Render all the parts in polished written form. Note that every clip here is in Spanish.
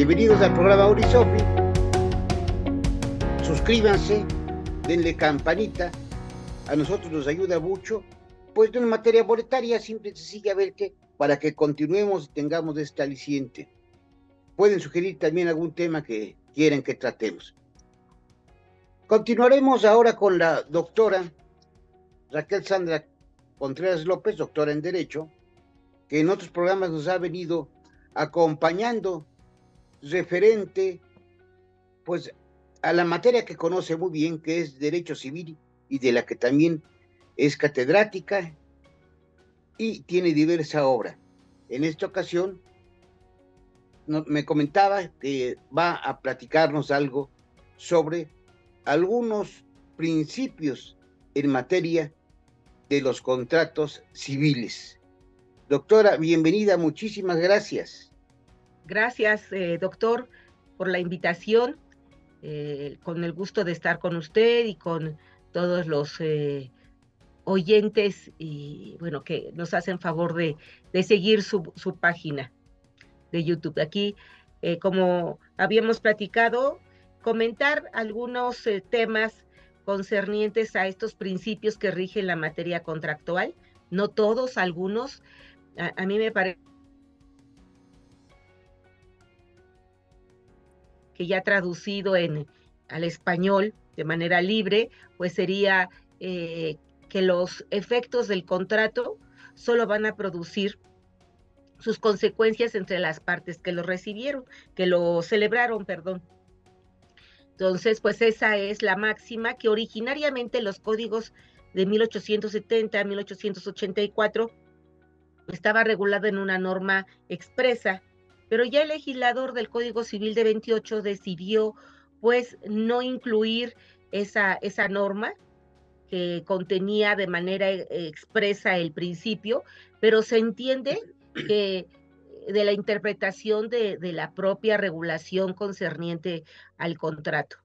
Bienvenidos al programa Urisofi. Suscríbanse, denle campanita. A nosotros nos ayuda mucho. Pues en materia monetaria siempre se sigue a ver qué, para que continuemos y tengamos este aliciente. Pueden sugerir también algún tema que quieren que tratemos. Continuaremos ahora con la doctora Raquel Sandra Contreras López, doctora en Derecho, que en otros programas nos ha venido acompañando referente pues a la materia que conoce muy bien, que es Derecho Civil, y de la que también es catedrática y tiene diversa obra. En esta ocasión me comentaba que va a platicarnos algo sobre algunos principios en materia de los contratos civiles. Doctora, bienvenida, muchísimas gracias. Gracias, doctor, por la invitación. Con el gusto de estar con usted y con todos los oyentes y bueno, que nos hacen favor de seguir su página de YouTube. Aquí, como habíamos platicado, comentar algunos temas concernientes a estos principios que rigen la materia contractual, no todos, algunos. A mí me parece que ya traducido al español de manera libre, pues sería que los efectos del contrato solo van a producir sus consecuencias entre las partes que lo recibieron, que lo celebraron, perdón. Entonces, pues esa es la máxima que originariamente los códigos de 1870 a 1884 estaba regulada en una norma expresa, pero ya el legislador del Código Civil de 28 decidió pues no incluir esa norma que contenía de manera expresa el principio, pero se entiende que de la interpretación de la propia regulación concerniente al contrato.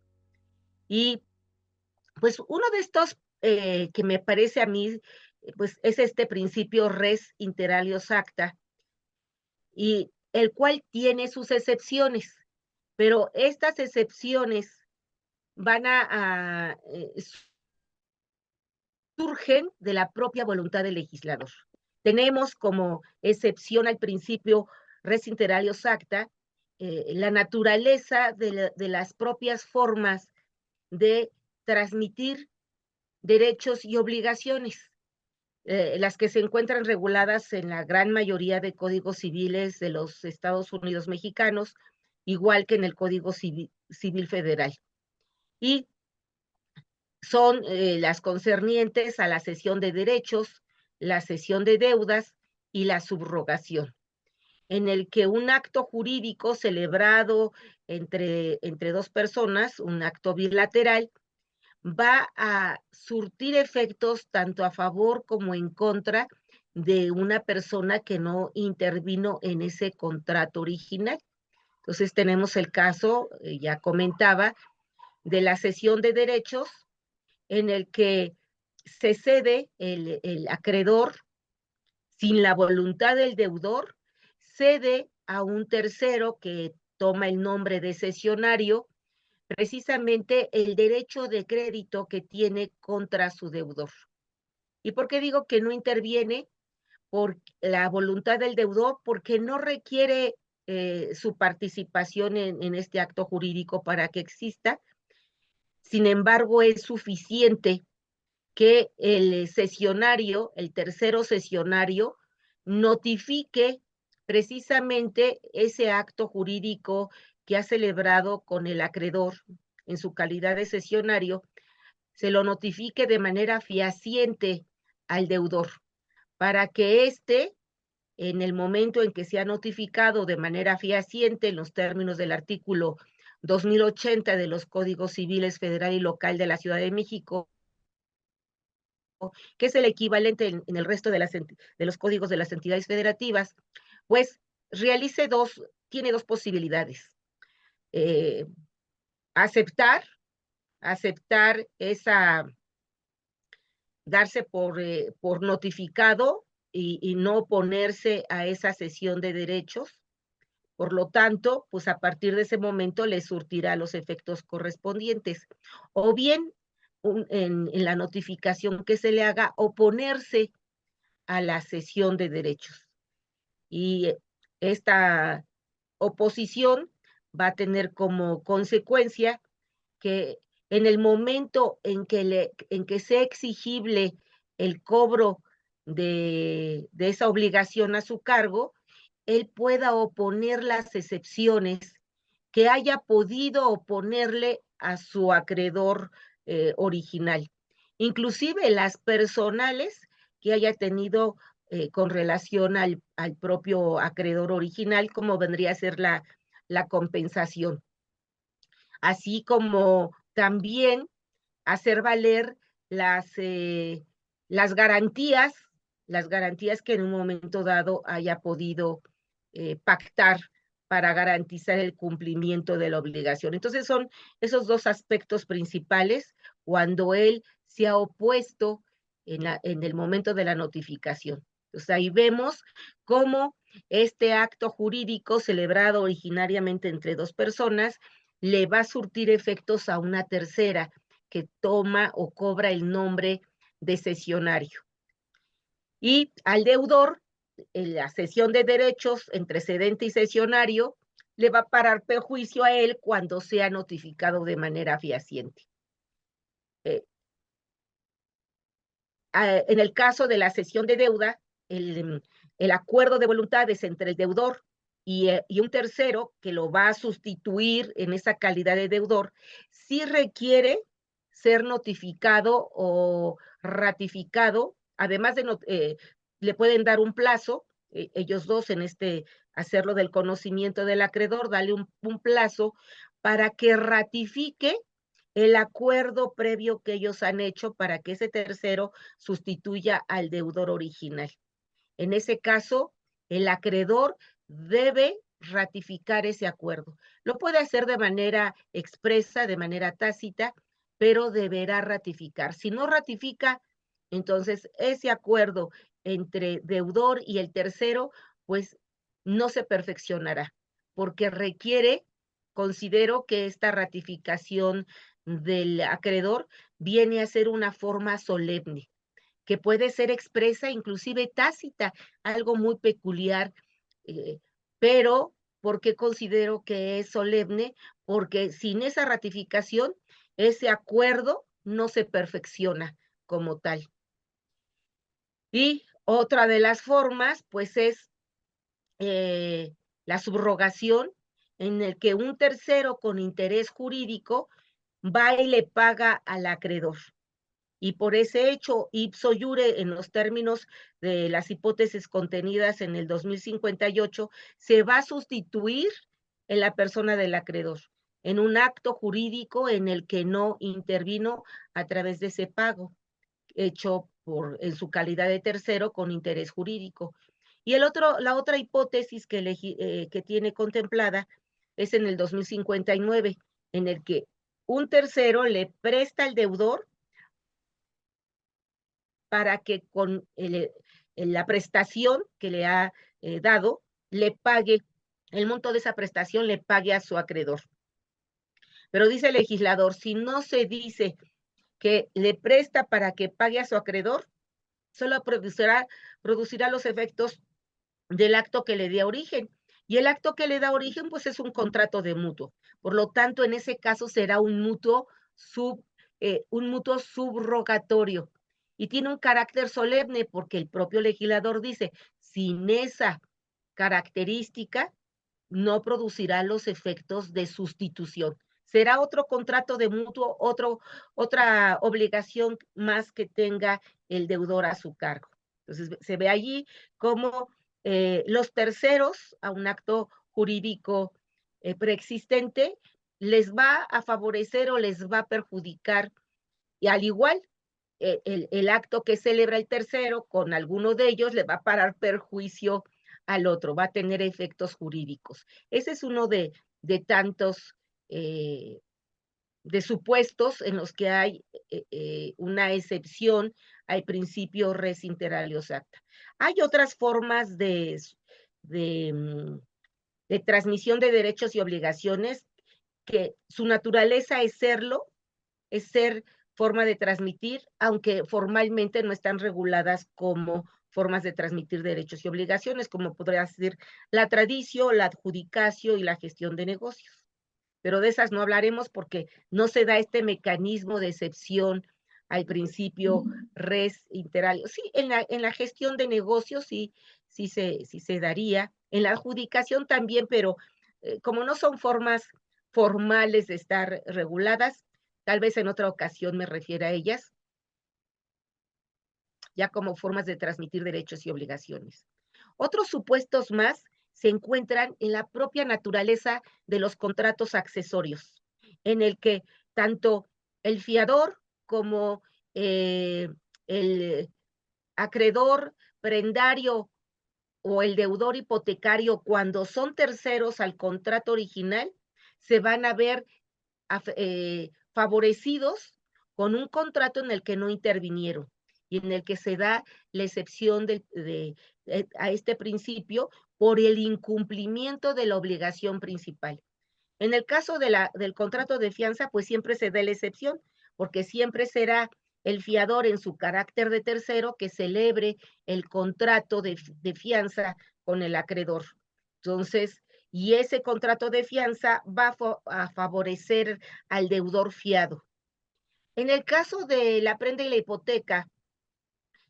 Y pues uno de estos que me parece a mí, pues es este principio res inter alios acta, y el cual tiene sus excepciones, pero estas excepciones van surgen de la propia voluntad del legislador. Tenemos como excepción al principio res inter alios acta la naturaleza de las propias formas de transmitir derechos y obligaciones, las que se encuentran reguladas en la gran mayoría de códigos civiles de los Estados Unidos mexicanos, igual que en el Código Civil Federal. Y son las concernientes a la cesión de derechos, la cesión de deudas y la subrogación, en el que un acto jurídico celebrado entre dos personas, un acto bilateral, va a surtir efectos tanto a favor como en contra de una persona que no intervino en ese contrato original. Entonces tenemos el caso, ya comentaba, de la cesión de derechos en el que se cede el acreedor sin la voluntad del deudor, cede a un tercero que toma el nombre de cesionario precisamente el derecho de crédito que tiene contra su deudor. ¿Y por qué digo que no interviene por la voluntad del deudor? Porque no requiere su participación en este acto jurídico para que exista. Sin embargo, es suficiente que el cesionario, el tercero cesionario, notifique precisamente ese acto jurídico que ha celebrado con el acreedor en su calidad de cesionario, se lo notifique de manera fehaciente al deudor, para que éste, en el momento en que se ha notificado de manera fehaciente en los términos del artículo 2080 de los Códigos Civiles Federal y Local de la Ciudad de México, que es el equivalente en el resto de los códigos de las entidades federativas, pues tiene dos posibilidades. Eh, aceptar darse por notificado y no oponerse a esa cesión de derechos, Por lo tanto, pues a partir de ese momento le surtirá los efectos correspondientes. O bien, en la notificación que se le haga, oponerse a la cesión de derechos. Y esta oposición va a tener como consecuencia que en el momento en que sea exigible el cobro de esa obligación a su cargo, él pueda oponer las excepciones que haya podido oponerle a su acreedor original, inclusive las personales que haya tenido con relación al propio acreedor original, como vendría a ser la compensación, así como también hacer valer las, eh, las garantías, las garantías que en un momento dado haya podido pactar para garantizar el cumplimiento de la obligación. Entonces son esos dos aspectos principales cuando él se ha opuesto en el momento de la notificación. Entonces ahí vemos cómo este acto jurídico celebrado originariamente entre dos personas le va a surtir efectos a una tercera que toma o cobra el nombre de cesionario. Y al deudor, en la cesión de derechos entre cedente y cesionario, le va a parar perjuicio a él cuando sea notificado de manera fehaciente. Eh, en el caso de la cesión de deuda, el acuerdo de voluntades entre el deudor y un tercero que lo va a sustituir en esa calidad de deudor, sí requiere ser notificado o ratificado, además de le pueden dar un plazo, ellos dos en hacerlo del conocimiento del acreedor, darle un plazo para que ratifique el acuerdo previo que ellos han hecho para que ese tercero sustituya al deudor original. En ese caso, el acreedor debe ratificar ese acuerdo. Lo puede hacer de manera expresa, de manera tácita, pero deberá ratificar. Si no ratifica, entonces ese acuerdo entre deudor y el tercero, pues no se perfeccionará, porque requiere, considero que esta ratificación del acreedor viene a ser una forma solemne que puede ser expresa, inclusive tácita, algo muy peculiar, pero ¿por qué considero que es solemne? Porque sin esa ratificación, ese acuerdo no se perfecciona como tal. Y otra de las formas, pues es la subrogación, en el que un tercero con interés jurídico va y le paga al acreedor. Y por ese hecho, ipso iure, en los términos de las hipótesis contenidas en el 2058, se va a sustituir en la persona del acreedor, en un acto jurídico en el que no intervino a través de ese pago, hecho en su calidad de tercero con interés jurídico. Y la otra hipótesis que tiene contemplada es en el 2059, en el que un tercero le presta al deudor para que con la prestación que le ha dado, le pague, el monto de esa prestación le pague a su acreedor. Pero dice el legislador, si no se dice que le presta para que pague a su acreedor, solo producirá los efectos del acto que le dé origen. Y el acto que le da origen, pues es un contrato de mutuo. Por lo tanto, en ese caso será un mutuo subrogatorio. Y tiene un carácter solemne porque el propio legislador dice, sin esa característica, no producirá los efectos de sustitución. Será otro contrato de mutuo, otra obligación más que tenga el deudor a su cargo. Entonces, se ve allí cómo los terceros a un acto jurídico preexistente les va a favorecer o les va a perjudicar. Y al igual, el acto que celebra el tercero con alguno de ellos le va a parar perjuicio al otro, va a tener efectos jurídicos. Ese es uno de tantos de supuessto en los que hay una excepción al principio res inter alios acta. Hay otras formas de de transmisión de derechos y obligaciones, que su naturaleza es serlo, es ser forma de transmitir, aunque formalmente no están reguladas como formas de transmitir derechos y obligaciones, como podría ser la tradición, la adjudicación y la gestión de negocios. Pero de esas no hablaremos porque no se da este mecanismo de excepción al principio res inter alia. Sí, en la gestión de negocios sí se daría, en la adjudicación también, pero como no son formas formales de estar reguladas, tal vez en otra ocasión me refiera a ellas, ya como formas de transmitir derechos y obligaciones. Otros supuestos más se encuentran en la propia naturaleza de los contratos accesorios, en el que tanto el fiador como eh, el acreedor prendario o el deudor hipotecario, cuando son terceros al contrato original, se van a ver favorecidos con un contrato en el que no intervinieron y en el que se da la excepción a este principio por el incumplimiento de la obligación principal. En el caso del contrato de fianza, pues siempre se da la excepción, porque siempre será el fiador en su carácter de tercero que celebre el contrato de fianza con el acreedor. Entonces, y ese contrato de fianza va a favorecer al deudor fiado. En el caso de la prenda y la hipoteca,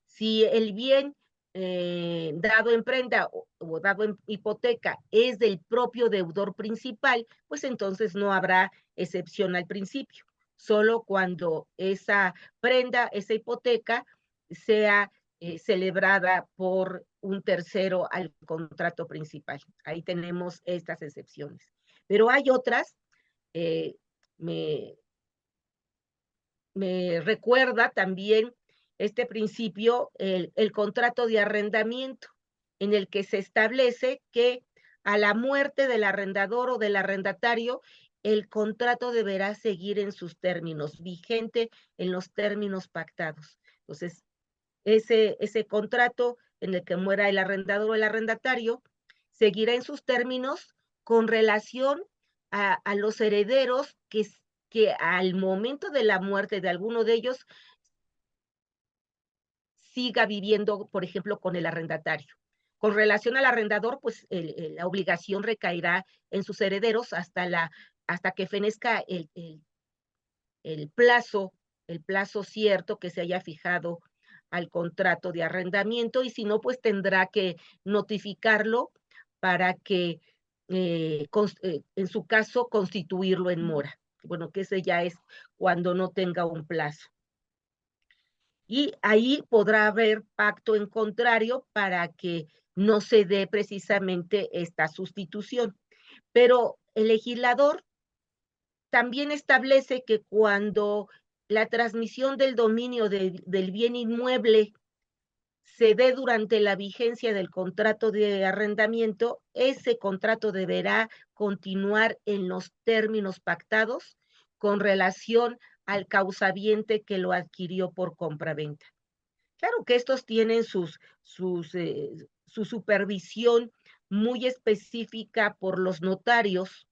si el bien dado en prenda o dado en hipoteca es del propio deudor principal, pues entonces no habrá excepción al principio, solo cuando esa prenda, esa hipoteca, sea celebrada por un tercero al contrato principal. Ahí tenemos estas excepciones. Pero hay otras, eh, me, me recuerda también este principio, el contrato de arrendamiento, en el que se establece que a la muerte del arrendador o del arrendatario, el contrato deberá seguir en sus términos, vigente en los términos pactados. Entonces, ese contrato en el que muera el arrendador o el arrendatario seguirá en sus términos con relación a los herederos que al momento de la muerte de alguno de ellos siga viviendo, por ejemplo, con el arrendatario. Con relación al arrendador, pues la obligación recaerá en sus herederos hasta que fenezca el plazo, el plazo cierto que se haya fijado al contrato de arrendamiento, y si no, pues tendrá que notificarlo para que, en su caso, constituirlo en mora. Bueno, que ese ya es cuando no tenga un plazo. Y ahí podrá haber pacto en contrario para que no se dé precisamente esta sustitución. Pero el legislador también establece que cuando la transmisión del dominio del bien inmueble se dé durante la vigencia del contrato de arrendamiento, ese contrato deberá continuar en los términos pactados con relación al causaviente que lo adquirió por compraventa. Claro que estos tienen su supervisión muy específica por los notarios,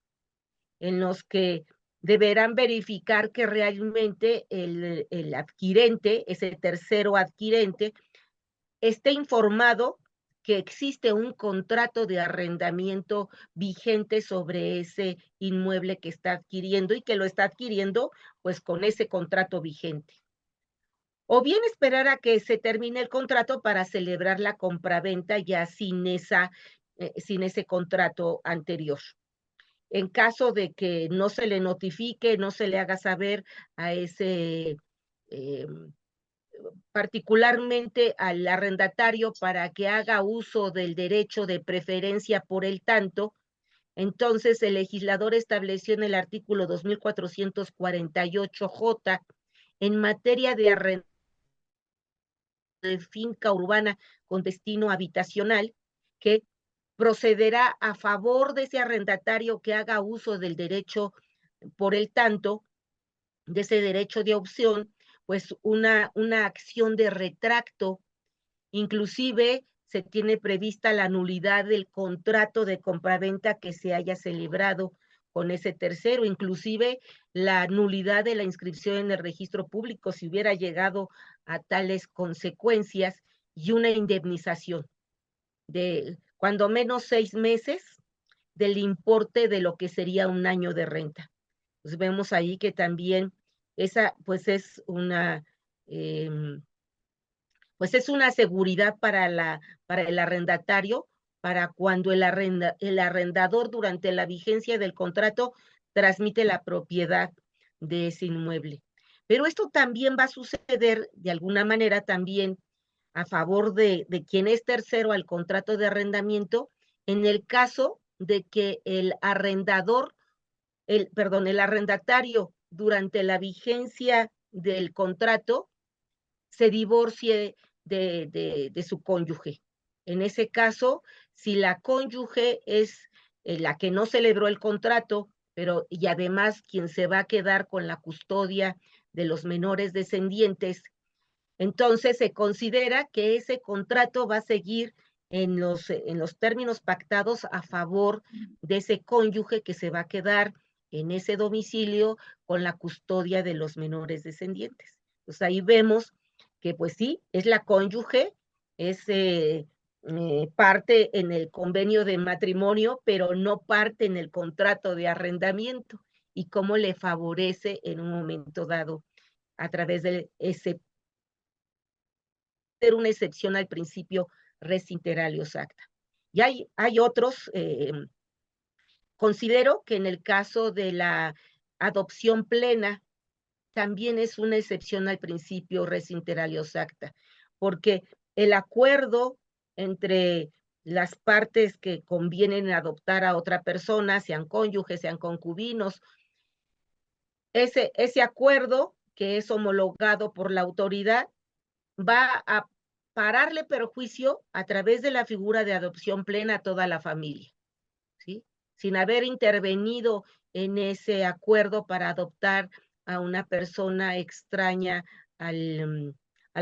en los que deberán verificar que realmente el adquirente, ese tercero adquirente, esté informado que existe un contrato de arrendamiento vigente sobre ese inmueble que está adquiriendo y que lo está adquiriendo pues con ese contrato vigente. O bien esperar a que se termine el contrato para celebrar la compraventa ya sin ese contrato anterior. En caso de que no se le notifique, no se le haga saber a ese, eh, particularmente al arrendatario, para que haga uso del derecho de preferencia por el tanto, entonces el legislador estableció en el artículo 2448J en materia de arrendamiento de finca urbana con destino habitacional, que procederá a favor de ese arrendatario que haga uso del derecho por el tanto, de ese derecho de opción, pues una acción de retracto, inclusive se tiene prevista la nulidad del contrato de compraventa que se haya celebrado con ese tercero, inclusive la nulidad de la inscripción en el registro público si hubiera llegado a tales consecuencias, y una indemnización de cuando menos 6 meses del importe de lo que sería un año de renta. Pues vemos ahí que también esa pues es una pues es una seguridad para el arrendatario, para cuando el arrendador durante la vigencia del contrato transmite la propiedad de ese inmueble. Pero esto también va a suceder de alguna manera también a favor de quien es tercero al contrato de arrendamiento, en el caso de que el arrendatario durante la vigencia del contrato se divorcie de su cónyuge. En ese caso, si la cónyuge es la que no celebró el contrato, pero y además quien se va a quedar con la custodia de los menores descendientes, entonces se considera que ese contrato va a seguir en los términos pactados a favor de ese cónyuge que se va a quedar en ese domicilio con la custodia de los menores descendientes. Pues ahí vemos que pues sí, es la cónyuge, es parte en el convenio de matrimonio, pero no parte en el contrato de arrendamiento, y cómo le favorece en un momento dado a través de ese ser una excepción al principio res inter alios acta. Y hay otros, considero que en el caso de la adopción plena, también es una excepción al principio res inter alios acta, porque el acuerdo entre las partes que convienen adoptar a otra persona, sean cónyuges, sean concubinos, ese acuerdo que es homologado por la autoridad va a pararle perjuicio a través de la figura de adopción plena a toda la familia, ¿sí? Sin haber intervenido en ese acuerdo para adoptar a una persona extraña a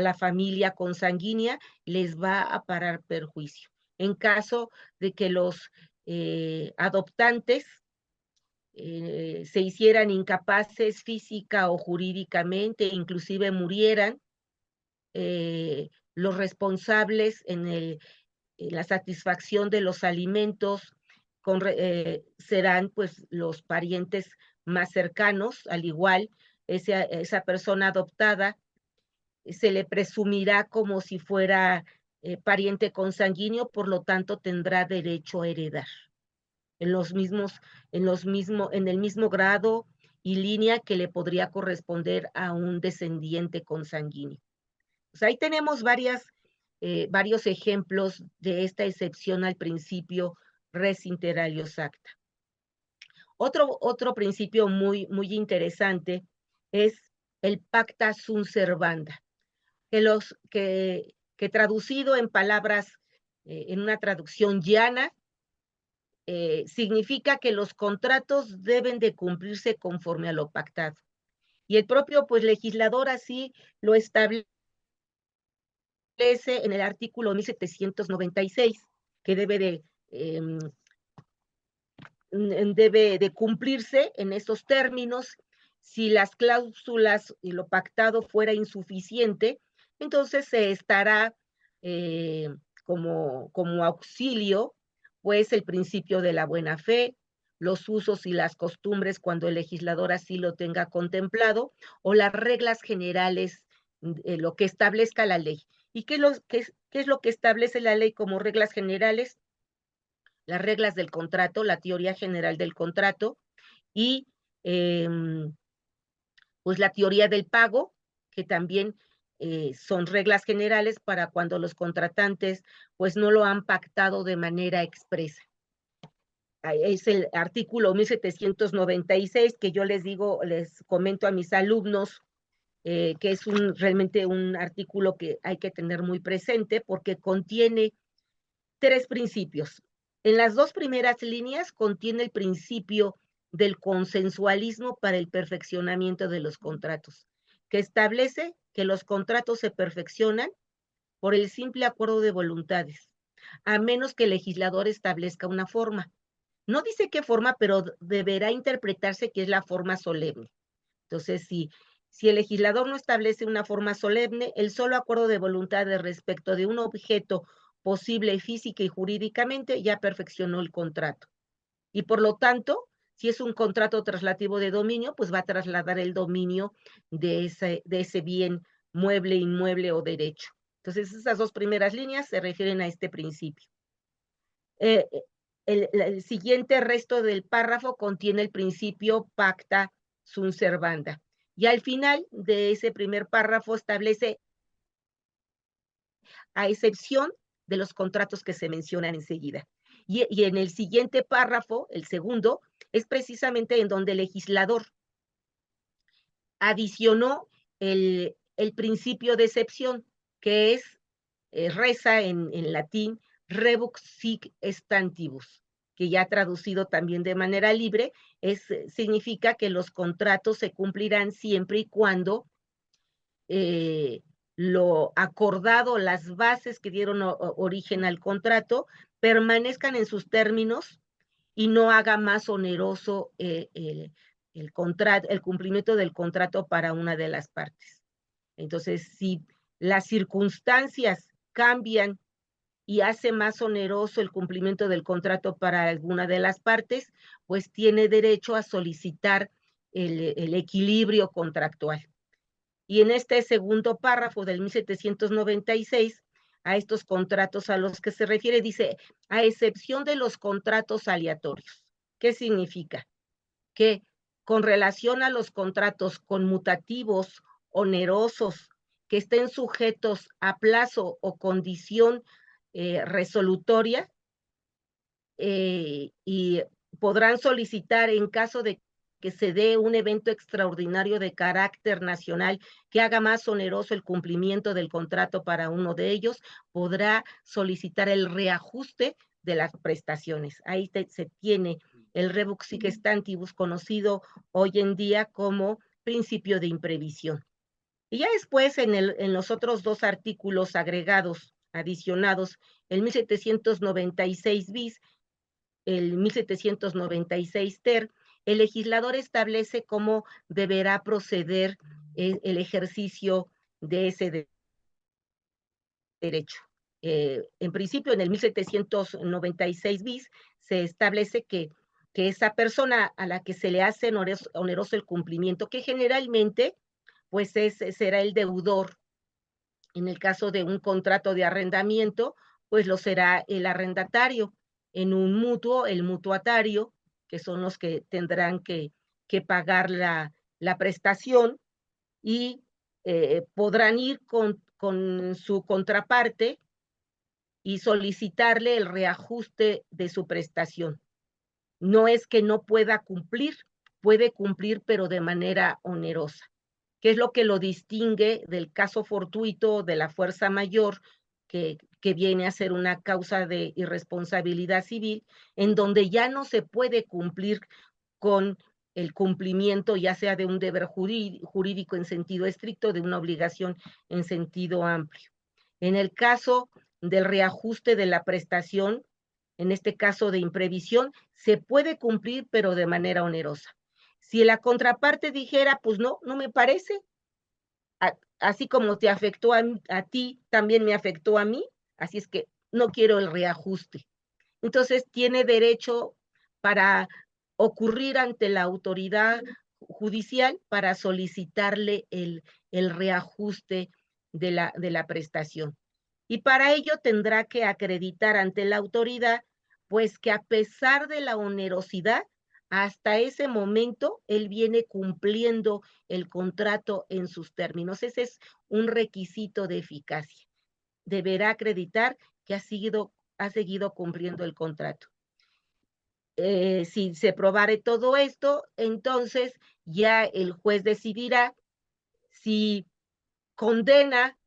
la familia consanguínea, les va a parar perjuicio. En caso de que los adoptantes se hicieran incapaces física o jurídicamente, inclusive murieran, los responsables en la satisfacción de los alimentos serán pues los parientes más cercanos. Al igual, esa persona adoptada se le presumirá como si fuera pariente consanguíneo, por lo tanto tendrá derecho a heredar en en el mismo grado y línea que le podría corresponder a un descendiente consanguíneo. Pues ahí tenemos varios ejemplos de esta excepción al principio res inter alios acta. Otro principio muy interesante es el pacta sunt servanda, que traducido en palabras, en una traducción llana, significa que los contratos deben de cumplirse conforme a lo pactado. Y el propio pues legislador así lo establece en el artículo 1796, que debe de cumplirse en esos términos. Si las cláusulas y lo pactado fuera insuficiente, entonces se estará como auxilio, pues el principio de la buena fe, los usos y las costumbres cuando el legislador así lo tenga contemplado, o las reglas generales, lo que establezca la ley. ¿Y qué es lo que establece la ley como reglas generales? Las reglas del contrato, la teoría general del contrato y pues la teoría del pago, que también son reglas generales para cuando los contratantes pues no lo han pactado de manera expresa. Es el artículo 1796 que yo les comento a mis alumnos, que es realmente un artículo que hay que tener muy presente porque contiene 3 principios. En las 2 primeras líneas contiene el principio del consensualismo para el perfeccionamiento de los contratos, que establece que los contratos se perfeccionan por el simple acuerdo de voluntades, a menos que el legislador establezca una forma. No dice qué forma, pero deberá interpretarse que es la forma solemne. Entonces, si el legislador no establece una forma solemne, el solo acuerdo de voluntades respecto de un objeto posible física y jurídicamente ya perfeccionó el contrato. Y por lo tanto, si es un contrato traslativo de dominio, pues va a trasladar el dominio de ese bien mueble, inmueble o derecho. Entonces, esas dos primeras líneas se refieren a este principio. Eh, el siguiente resto del párrafo contiene el principio pacta sunt servanda. Y al final de ese primer párrafo establece, a excepción de los contratos que se mencionan enseguida. Y en el siguiente párrafo, el segundo, es precisamente en donde el legislador adicionó el principio de excepción, que es, reza en latín, rebus sic stantibus, que ya traducido también de manera libre, significa que los contratos se cumplirán siempre y cuando lo acordado, las bases que dieron origen al contrato, permanezcan en sus términos y no haga más oneroso el cumplimiento del contrato para una de las partes. Entonces, si las circunstancias cambian y hace más oneroso el cumplimiento del contrato para alguna de las partes, pues tiene derecho a solicitar el equilibrio contractual. Y en este segundo párrafo del 1796, a estos contratos a los que se refiere, dice, a excepción de los contratos aleatorios. ¿Qué significa? Que con relación a los contratos conmutativos, onerosos, que estén sujetos a plazo o condición resolutoria, y podrán solicitar en caso de que se dé un evento extraordinario de carácter nacional que haga más oneroso el cumplimiento del contrato para uno de ellos, podrá solicitar el reajuste de las prestaciones. Ahí se tiene el rebus sic stantibus, conocido hoy en día como principio de imprevisión. Y ya después, en los otros dos artículos agregados, adicionados, el 1796 bis, el 1796 ter, el legislador establece cómo deberá proceder el ejercicio de ese derecho. En principio, en el 1796 bis, se establece que esa persona a la que se le hace oneroso el cumplimiento, que generalmente pues será el deudor. En el caso de un contrato de arrendamiento, pues lo será el arrendatario. En un mutuo, el mutuatario, que son los que tendrán que pagar la prestación, y podrán ir con su contraparte y solicitarle el reajuste de su prestación. No es que no pueda cumplir, puede cumplir, pero de manera onerosa, que es lo que lo distingue del caso fortuito de la fuerza mayor, que viene a ser una causa de irresponsabilidad civil, en donde ya no se puede cumplir con el cumplimiento, ya sea de un deber jurídico en sentido estricto, de una obligación en sentido amplio. En el caso del reajuste de la prestación, en este caso de imprevisión, se puede cumplir, pero de manera onerosa. Si la contraparte dijera, pues no, no me parece, así como te afectó a ti, también me afectó a mí, así es que no quiero el reajuste. Entonces tiene derecho para ocurrir ante la autoridad judicial para solicitarle el reajuste de la prestación. Y para ello tendrá que acreditar ante la autoridad, pues que a pesar de la onerosidad, hasta ese momento él viene cumpliendo el contrato en sus términos. Ese es un requisito de eficacia. Deberá acreditar que ha seguido cumpliendo el contrato. Si se probare todo esto, entonces ya el juez decidirá si condena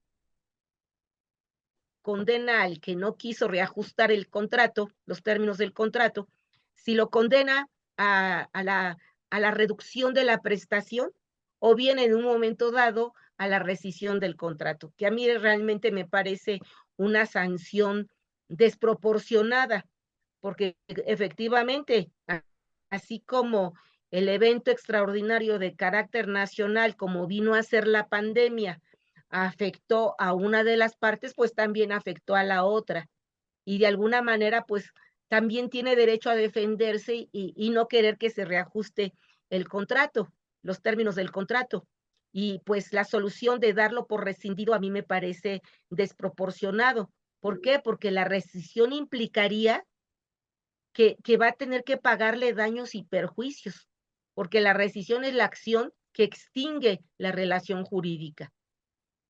al que no quiso reajustar el contrato, los términos del contrato, si lo condena a la reducción de la prestación, o bien en un momento dado a la rescisión del contrato, que a mí realmente me parece una sanción desproporcionada, porque efectivamente, así como el evento extraordinario de carácter nacional, como vino a ser la pandemia, afectó a una de las partes, pues también afectó a la otra. Y de alguna manera, pues también tiene derecho a defenderse y no querer que se reajuste el contrato, los términos del contrato. Y pues la solución de darlo por rescindido a mí me parece desproporcionado. ¿Por qué? Porque la rescisión implicaría que va a tener que pagarle daños y perjuicios, porque la rescisión es la acción que extingue la relación jurídica.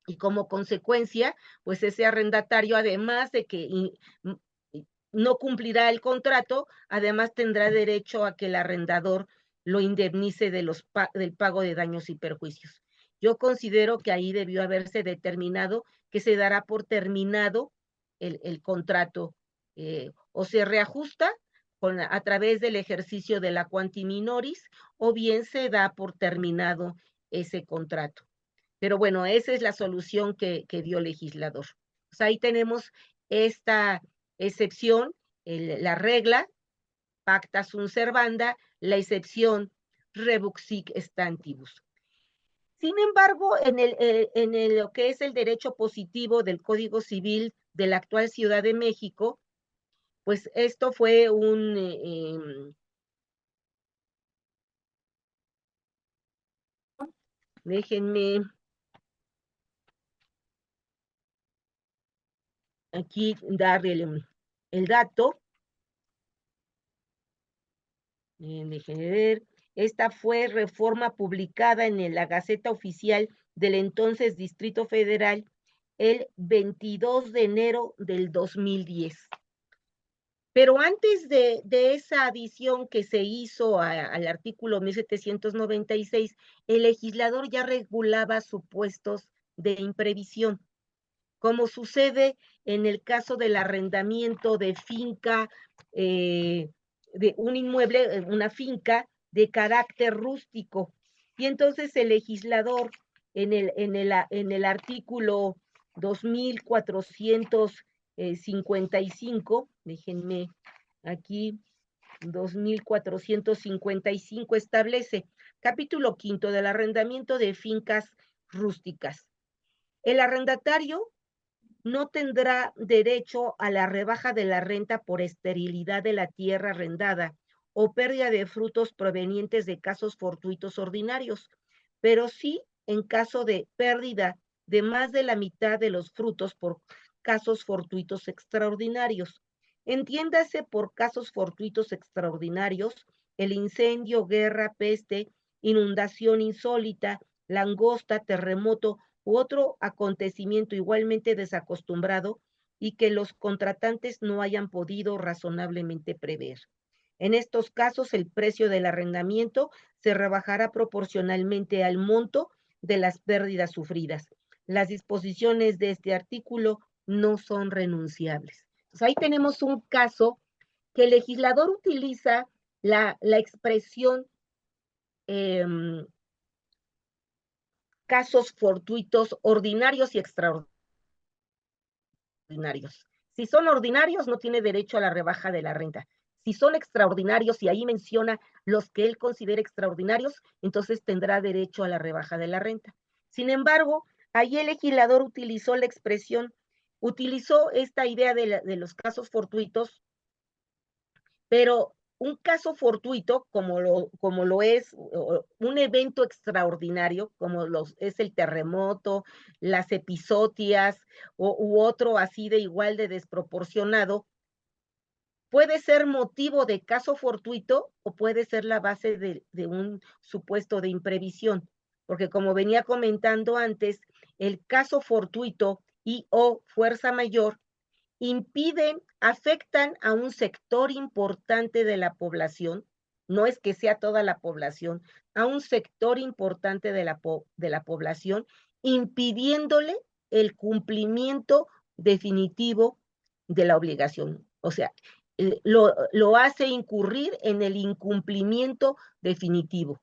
Y como consecuencia, pues ese arrendatario, además de que no cumplirá el contrato, además tendrá derecho a que el arrendador lo indemnice del pago de daños y perjuicios. Yo considero que ahí debió haberse determinado que se dará por terminado el contrato, o se reajusta a través del ejercicio de la quanti minoris, o bien se da por terminado ese contrato. Pero bueno, esa es la solución que dio el legislador. Pues ahí tenemos esta excepción, la regla, pacta sunt servanda, la excepción, rebuxic stantibus. Sin embargo, lo que es el derecho positivo del Código Civil de la actual Ciudad de México, pues esto fue déjenme aquí darle el dato. Déjenme ver. Esta fue reforma publicada en la Gaceta Oficial del entonces Distrito Federal el 22 de enero del 2010. Pero antes de esa adición que se hizo al artículo 1796, el legislador ya regulaba supuestos de imprevisión, como sucede en el caso del arrendamiento de finca, de un inmueble, una finca de carácter rústico. Y entonces el legislador en el artículo 2455, déjenme aquí, 2455 establece, capítulo quinto del arrendamiento de fincas rústicas. El arrendatario no tendrá derecho a la rebaja de la renta por esterilidad de la tierra arrendada o pérdida de frutos provenientes de casos fortuitos ordinarios, pero sí en caso de pérdida de más de la mitad de los frutos por casos fortuitos extraordinarios. Entiéndase por casos fortuitos extraordinarios el incendio, guerra, peste, inundación insólita, langosta, terremoto u otro acontecimiento igualmente desacostumbrado y que los contratantes no hayan podido razonablemente prever. En estos casos, el precio del arrendamiento se rebajará proporcionalmente al monto de las pérdidas sufridas. Las disposiciones de este artículo no son renunciables. Entonces, ahí tenemos un caso que el legislador utiliza la expresión casos fortuitos ordinarios y extraordinarios. Si son ordinarios, no tiene derecho a la rebaja de la renta. Si son extraordinarios, y ahí menciona los que él considera extraordinarios, entonces tendrá derecho a la rebaja de la renta. Sin embargo, ahí el legislador utilizó la expresión, utilizó esta idea de los casos fortuitos, pero un caso fortuito, como lo es un evento extraordinario, como es el terremoto, las episodias u otro así de igual de desproporcionado, puede ser motivo de caso fortuito o puede ser la base de un supuesto de imprevisión, porque como venía comentando antes, el caso fortuito y o fuerza mayor impiden, afectan a un sector importante de la población, no es que sea toda la población, a un sector importante de la población, impidiéndole el cumplimiento definitivo de la obligación. O sea, lo hace incurrir en el incumplimiento definitivo.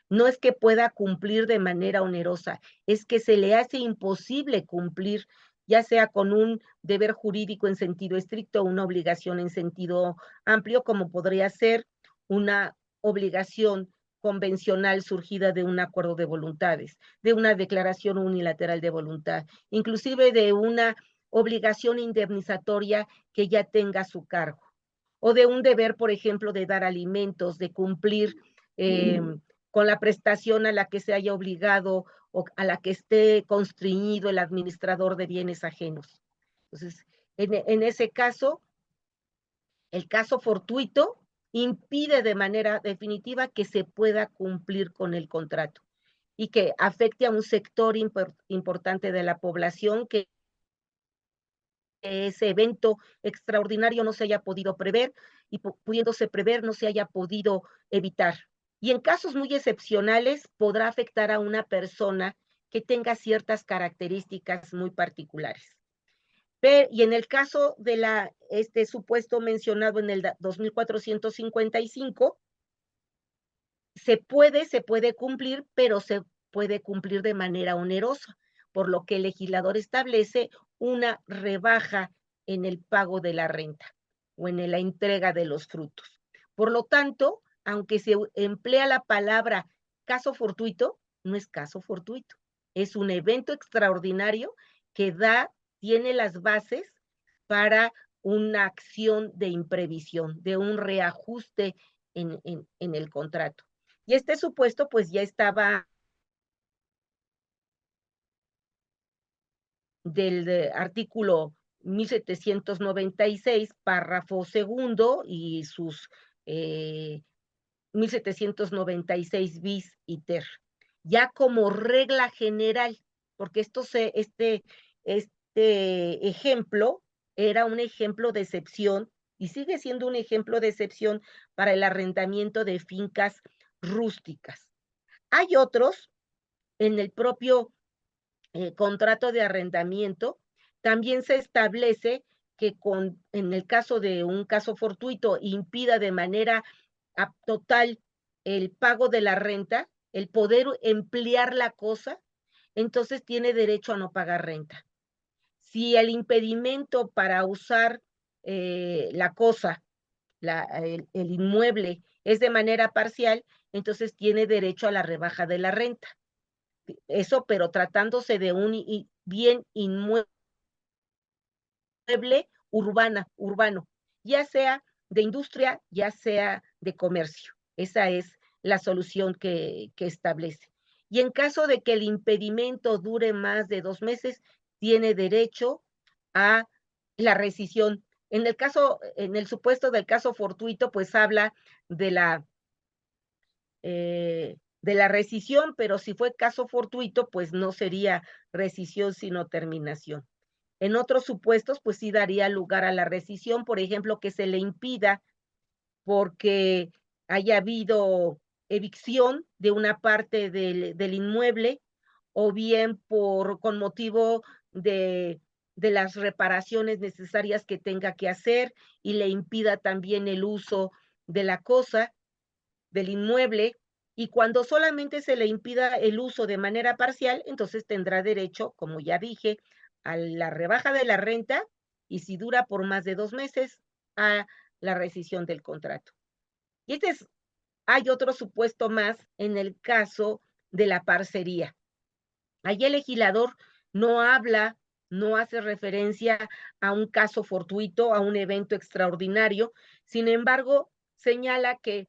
No es que pueda cumplir de manera onerosa, es que se le hace imposible cumplir ya sea con un deber jurídico en sentido estricto, una obligación en sentido amplio, como podría ser una obligación convencional surgida de un acuerdo de voluntades, de una declaración unilateral de voluntad, inclusive de una obligación indemnizatoria que ya tenga a su cargo, o de un deber, por ejemplo, de dar alimentos, de cumplir con la prestación a la que se haya obligado o a la que esté constreñido el administrador de bienes ajenos. Entonces, en ese caso, el caso fortuito impide de manera definitiva que se pueda cumplir con el contrato y que afecte a un sector importante de la población, que ese evento extraordinario no se haya podido prever y pudiéndose prever no se haya podido evitar. Y en casos muy excepcionales podrá afectar a una persona que tenga ciertas características muy particulares. Y en el caso de este supuesto mencionado en el 2455, se puede cumplir, pero se puede cumplir de manera onerosa, por lo que el legislador establece una rebaja en el pago de la renta o en la entrega de los frutos. Por lo tanto, aunque se emplea la palabra caso fortuito, no es caso fortuito, es un evento extraordinario que tiene las bases para una acción de imprevisión, de un reajuste en el contrato. Y este supuesto pues ya estaba del artículo 1796, párrafo segundo, y sus 1796 bis y ter, ya como regla general, porque este ejemplo era un ejemplo de excepción y sigue siendo un ejemplo de excepción para el arrendamiento de fincas rústicas. Hay otros en el propio contrato de arrendamiento, también se establece que en el caso de un caso fortuito impida de manera total el pago de la renta, el poder emplear la cosa, entonces tiene derecho a no pagar renta. Si el impedimento para usar la cosa, el inmueble, es de manera parcial, entonces tiene derecho a la rebaja de la renta. Eso, pero tratándose de un bien inmueble urbano, ya sea de industria, ya sea de comercio. Esa es la solución que establece. Y en caso de que el impedimento dure más de 2 meses, tiene derecho a la rescisión. En el supuesto del caso fortuito, pues habla de de la rescisión, pero si fue caso fortuito, pues no sería rescisión, sino terminación. En otros supuestos, pues sí daría lugar a la rescisión, por ejemplo, que se le impida porque haya habido evicción de una parte del inmueble, o bien con motivo de las reparaciones necesarias que tenga que hacer y le impida también el uso de la cosa, del inmueble, y cuando solamente se le impida el uso de manera parcial, entonces tendrá derecho, como ya dije, a la rebaja de la renta y si dura por más de 2 meses, a la rescisión del contrato. Y hay otro supuesto más en el caso de la parcería. Allí el legislador no habla, no hace referencia a un caso fortuito, a un evento extraordinario, sin embargo, señala que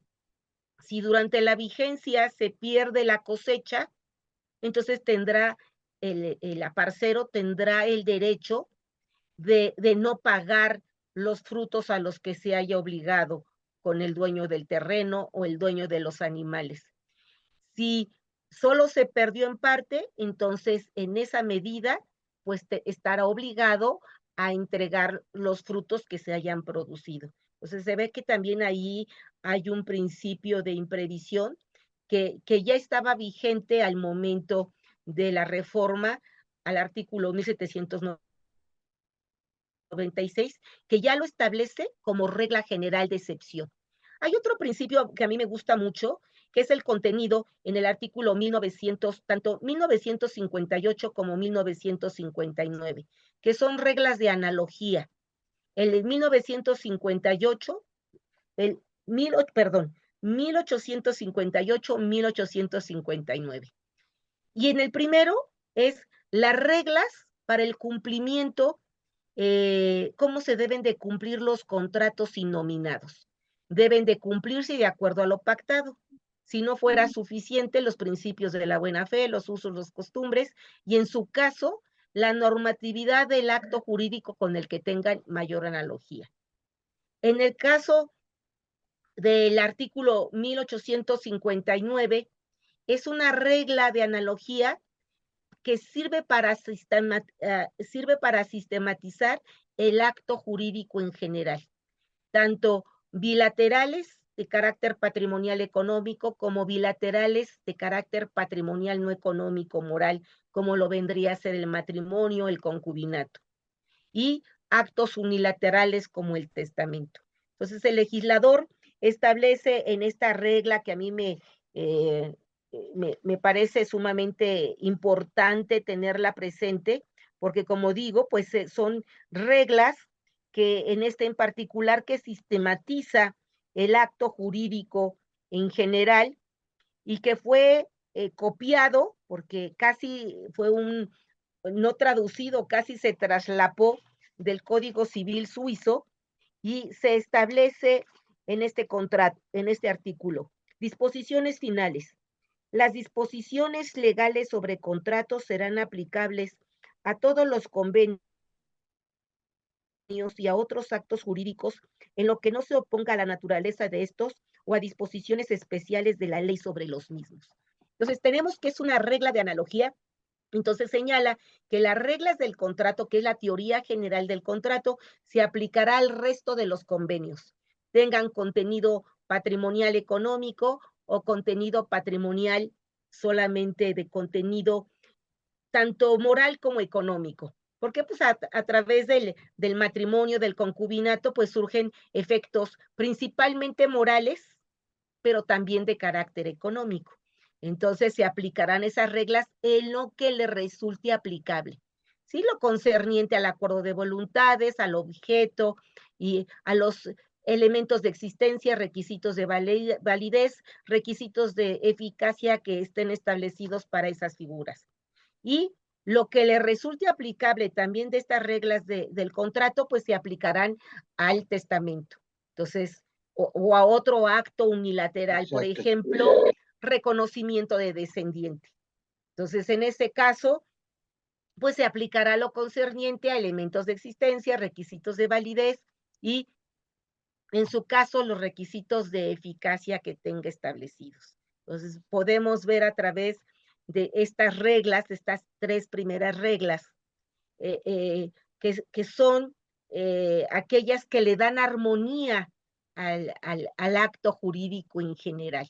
si durante la vigencia se pierde la cosecha, entonces tendrá el aparcero tendrá el derecho de no pagar los frutos a los que se haya obligado con el dueño del terreno o el dueño de los animales. Si solo se perdió en parte, entonces en esa medida, pues estará obligado a entregar los frutos que se hayan producido. Entonces se ve que también ahí hay un principio de imprevisión que ya estaba vigente al momento de la reforma al artículo 1796, que ya lo establece como regla general de excepción. Hay otro principio que a mí me gusta mucho que es el contenido en el artículo 1900, tanto 1958 como 1959, que son reglas de analogía. El 1958, perdón, 1858, 1859. Y en el primero es las reglas para el cumplimiento, cómo se deben de cumplir los contratos innominados. Deben de cumplirse de acuerdo a lo pactado. Si no fuera suficiente, los principios de la buena fe, los usos, las costumbres, y en su caso, la normatividad del acto jurídico con el que tengan mayor analogía. En el caso del artículo 1859, es una regla de analogía que sirve para sistematizar el acto jurídico en general, tanto bilaterales de carácter patrimonial económico como bilaterales de carácter patrimonial no económico moral, como lo vendría a ser el matrimonio, el concubinato, y actos unilaterales como el testamento. Entonces, el legislador establece en esta regla que a mí me parece sumamente importante tenerla presente, porque como digo, pues son reglas que en este en particular que sistematiza el acto jurídico en general y que fue copiado, porque casi fue no traducido, casi se traslapó del Código Civil suizo y se establece en este contrato, en este artículo. Disposiciones finales. Las disposiciones legales sobre contratos serán aplicables a todos los convenios y a otros actos jurídicos en lo que no se oponga a la naturaleza de estos o a disposiciones especiales de la ley sobre los mismos. Entonces, tenemos que es una regla de analogía. Entonces señala que las reglas del contrato, que es la teoría general del contrato, se aplicará al resto de los convenios, tengan contenido patrimonial económico o contenido patrimonial solamente de contenido tanto moral como económico. Porque pues a través del matrimonio, del concubinato, pues surgen efectos principalmente morales, pero también de carácter económico. Entonces se aplicarán esas reglas en lo que le resulte aplicable. Sí, lo concerniente al acuerdo de voluntades, al objeto y a los elementos de existencia, requisitos de validez, requisitos de eficacia que estén establecidos para esas figuras. Y lo que le resulte aplicable también de estas reglas del contrato, pues se aplicarán al testamento. Entonces, o a otro acto unilateral, por Exacto. ejemplo, reconocimiento de descendiente. Entonces, en ese caso, pues se aplicará lo concerniente a elementos de existencia, requisitos de validez y, en su caso, los requisitos de eficacia que tenga establecidos. Entonces, podemos ver a través de estas reglas, estas tres primeras reglas, que son aquellas que le dan armonía al acto jurídico en general.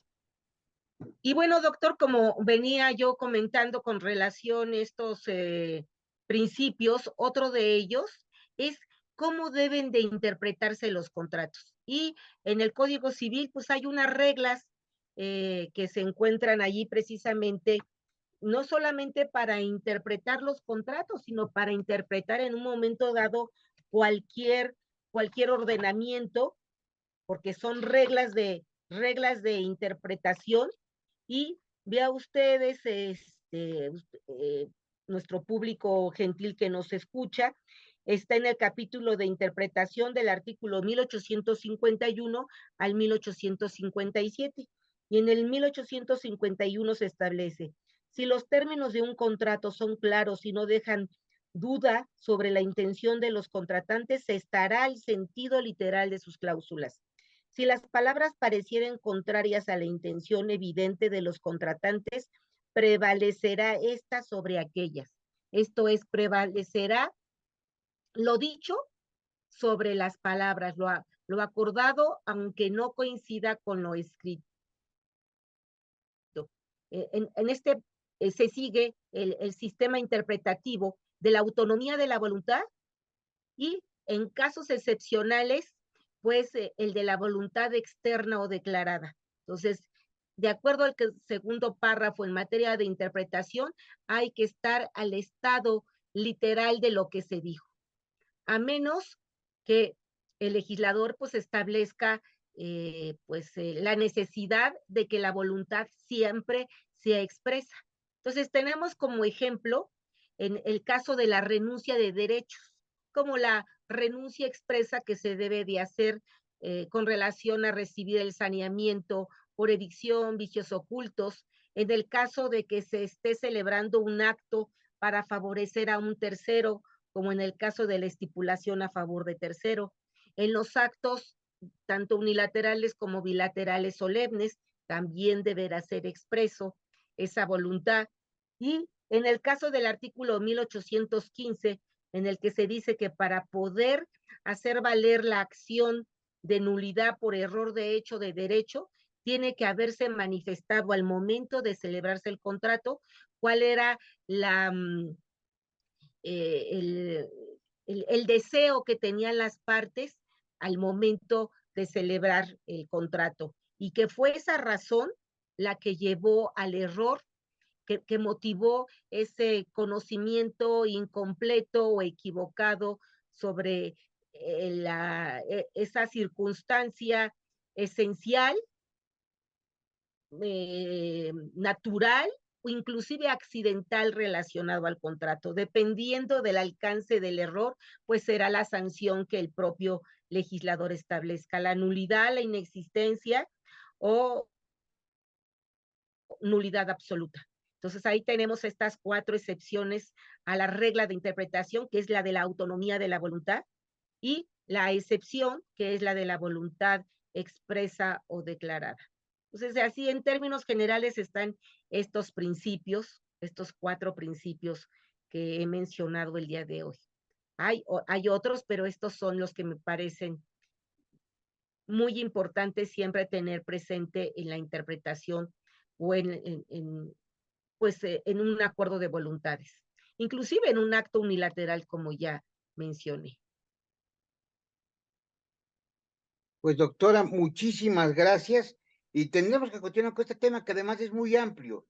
Y bueno, doctor, como venía yo comentando con relación a estos principios, otro de ellos es cómo deben de interpretarse los contratos. Y en el Código Civil, pues hay unas reglas que se encuentran allí precisamente, no solamente para interpretar los contratos, sino para interpretar en un momento dado cualquier, cualquier ordenamiento, porque son reglas de interpretación. Y vea ustedes, nuestro público gentil que nos escucha, está en el capítulo de interpretación del artículo 1851 al 1857. Y en el 1851 se establece, si los términos de un contrato son claros y no dejan duda sobre la intención de los contratantes, se estará al sentido literal de sus cláusulas. Si las palabras parecieran contrarias a la intención evidente de los contratantes, prevalecerá esta sobre aquellas. Esto es, prevalecerá lo dicho sobre las palabras, lo acordado, aunque no coincida con lo escrito. En este se sigue el sistema interpretativo de la autonomía de la voluntad y en casos excepcionales, pues el de la voluntad externa o declarada. Entonces, de acuerdo al segundo párrafo en materia de interpretación, hay que estar al estado literal de lo que se dijo, a menos que el legislador pues establezca la necesidad de que la voluntad siempre sea expresa. Entonces tenemos como ejemplo en el caso de la renuncia de derechos, como la renuncia expresa que se debe de hacer con relación a recibir el saneamiento por evicción, vicios ocultos, en el caso de que se esté celebrando un acto para favorecer a un tercero, como en el caso de la estipulación a favor de tercero. En los actos tanto unilaterales como bilaterales solemnes, también deberá ser expreso esa voluntad. Y en el caso del artículo 1815, en el que se dice que para poder hacer valer la acción de nulidad por error de hecho de derecho, tiene que haberse manifestado al momento de celebrarse el contrato cuál era la, eh, el deseo que tenían las partes al momento de celebrar el contrato y que fue esa razón la que llevó al error, que motivó ese conocimiento incompleto o equivocado sobre esa circunstancia esencial, natural o inclusive accidental relacionado al contrato. Dependiendo del alcance del error, pues será la sanción que el propio legislador establezca, la nulidad, la inexistencia o nulidad absoluta. Entonces ahí tenemos estas 4 excepciones a la regla de interpretación, que es la de la autonomía de la voluntad, y la excepción, que es la de la voluntad expresa o declarada. Entonces, así en términos generales están estos principios, estos 4 principios que he mencionado el día de hoy. Hay otros, pero estos son los que me parecen muy importantes siempre tener presente en la interpretación o en un acuerdo de voluntades, inclusive en un acto unilateral, como ya mencioné. Pues doctora, muchísimas gracias y tendremos que continuar con este tema que además es muy amplio.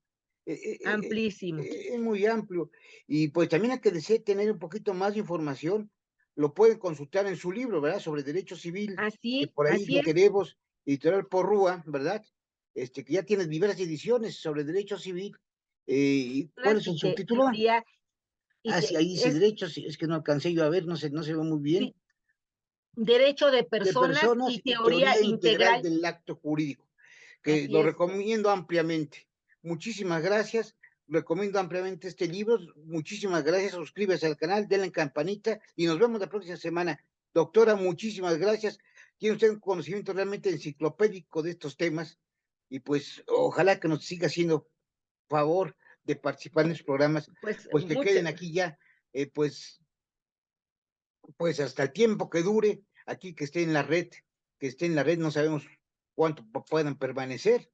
Amplísimo. Es muy amplio y pues también hay que desear tener un poquito más de información, lo pueden consultar en su libro, ¿verdad? Sobre derecho civil, que por ahí Así lo es. queremos, editorial Porrúa, ¿verdad? Que ya tienes diversas ediciones sobre derecho civil. ¿Y cuál es Y su que subtítulo? teoría, y Ah, sí, que ahí dice es derecho, sí, es que no alcancé yo a ver, no se ve muy bien. sí, derecho de De personas personas y y teoría teoría integral integral. del acto jurídico, que Así lo es. recomiendo ampliamente. Muchísimas gracias, recomiendo ampliamente este libro, muchísimas gracias, suscríbase al canal, denle en campanita y nos vemos la próxima semana. Doctora, muchísimas gracias, tiene usted un conocimiento realmente enciclopédico de estos temas y pues ojalá que nos siga haciendo favor de participar en los programas, Pues pues que queden aquí ya, pues hasta el tiempo que dure, aquí que esté en la red, no sabemos cuánto puedan permanecer.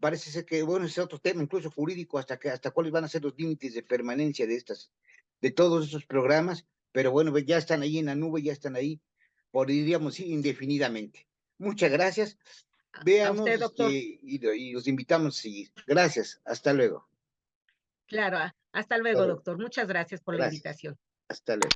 Parece ser que, bueno, ese es otro tema, incluso jurídico, hasta cuáles van a ser los límites de permanencia de todos estos programas, pero bueno, ya están ahí en la nube, ya están ahí, por diríamos sí, indefinidamente. Muchas gracias, a véanos, usted, doctor. y los invitamos a seguir. Gracias, hasta luego. Claro, hasta luego, doctor. Muchas gracias por la Gracias, invitación. hasta luego.